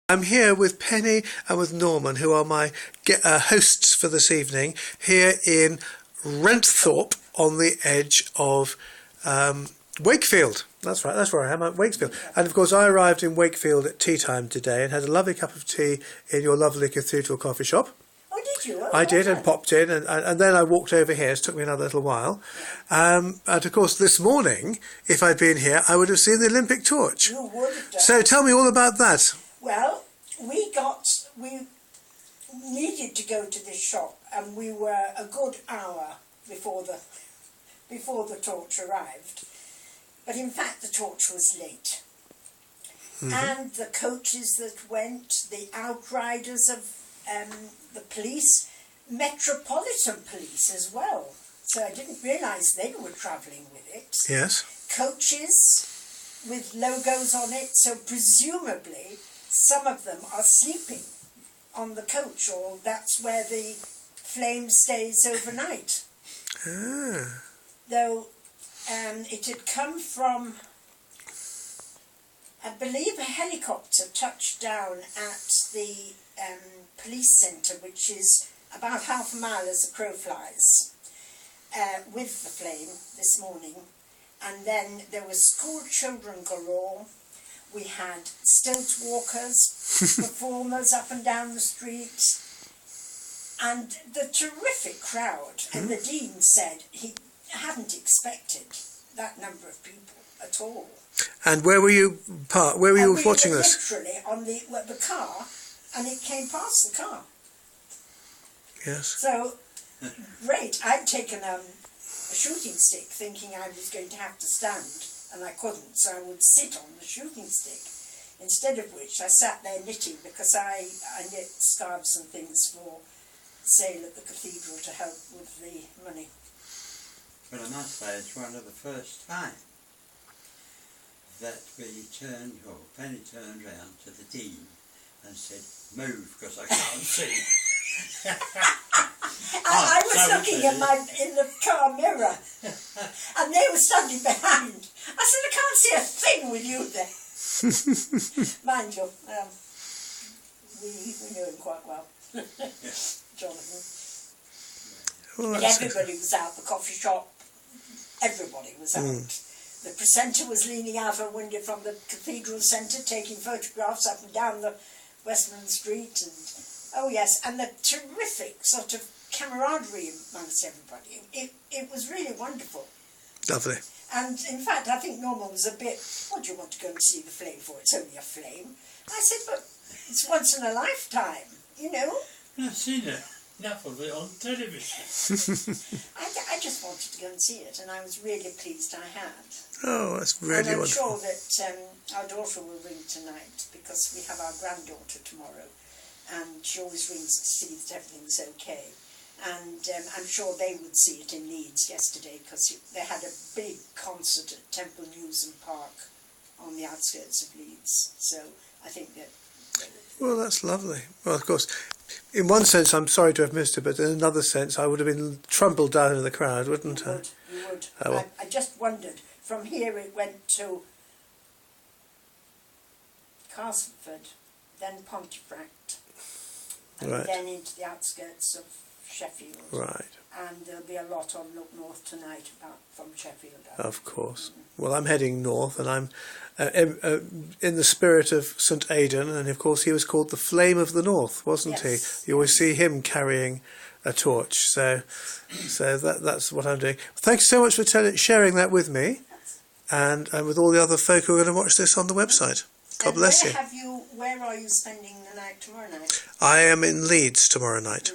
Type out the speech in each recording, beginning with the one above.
I'm here with Penny and with Norman, who are my hosts for this evening, here in Renthorpe on the edge of Wakefield. That's right, that's where I am, at Wakefield. And of course I arrived in Wakefield at tea time today and had a lovely cup of tea in your lovely cathedral coffee shop. Oh, did you? Oh, I did, and popped in, and then I walked over here. It took me another little while. And of course this morning, if I'd been here, I would have seen the Olympic torch. You would have done. So tell me all about that. Well, we needed to go to this shop, and we were a good hour before the torch arrived. But in fact, the torch was late. Mm-hmm. And the coaches that went, the outriders of the police, Metropolitan Police as well. So I didn't realise they were travelling with it. Yes. Coaches with logos on it, so presumably some of them are sleeping on the coach, or that's where the flame stays overnight. Ah. Though it had come from, I believe, a helicopter touched down at the police centre, which is about half a mile as the crow flies, with the flame this morning. And then there were school children galore. We had stilt walkers, performers up and down the street, and the terrific crowd. And the dean said he hadn't expected that number of people at all. And where were you parked? Where were you watching were this? Literally on the car, and it came past the car. Yes. So, great. I'd taken a shooting stick, thinking I was going to have to stand. And I couldn't, so I would sit on the shooting stick. Instead of which I sat there knitting, because I knit scarves and things for sale at the cathedral to help with the money. Well, I must say it's one of the first time that Penny turned round to the dean and said, "Move, because I can't see." I was looking in the car mirror, and they were standing behind. I said, "I can't see a thing with you there." Mind you, we knew him quite well, Jonathan. Well, and everybody was out. The coffee shop, everybody was out. The presenter was leaning out of a window from the cathedral centre, taking photographs up and down the Westminster Street, and oh yes, and the terrific sort of camaraderie amongst everybody. It was really wonderful. Lovely. And in fact, I think Norman was a bit, "What do you want to go and see the flame for? It's only a flame." I said, "But it's once in a lifetime, you know." I've seen it. Enough of it on television. I just wanted to go and see it, and I was really pleased I had. Oh, that's really wonderful. And I'm sure that our daughter will ring tonight, because we have our granddaughter tomorrow, and she always rings to see that everything's okay. And I'm sure they would see it in Leeds yesterday, because they had a big concert at Temple Newsam Park on the outskirts of Leeds. So I think that... Well, that's lovely. Well, of course, in one sense I'm sorry to have missed it, but in another sense I would have been trampled down in the crowd, wouldn't I? You would. Oh, well. I just wondered. From here it went to Castleford, then Pontefract, and then into the outskirts of Sheffield. Right. And there'll be a lot on Look North tonight from Sheffield. Of course. Well, I'm heading north, and I'm in the spirit of St Aidan, and of course he was called the Flame of the North, wasn't he? You always see him carrying a torch, so that's what I'm doing. Thanks so much for sharing that with me, and with all the other folk who are going to watch this on the website. God bless you. Where are you spending the night tomorrow night? I am in Leeds tomorrow night.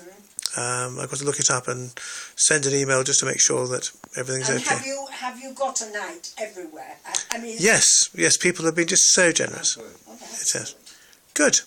I've got to look it up and send an email just to make sure that everything's okay. Have you got a night everywhere? I mean, yes, people have been just so generous. Oh, it is good.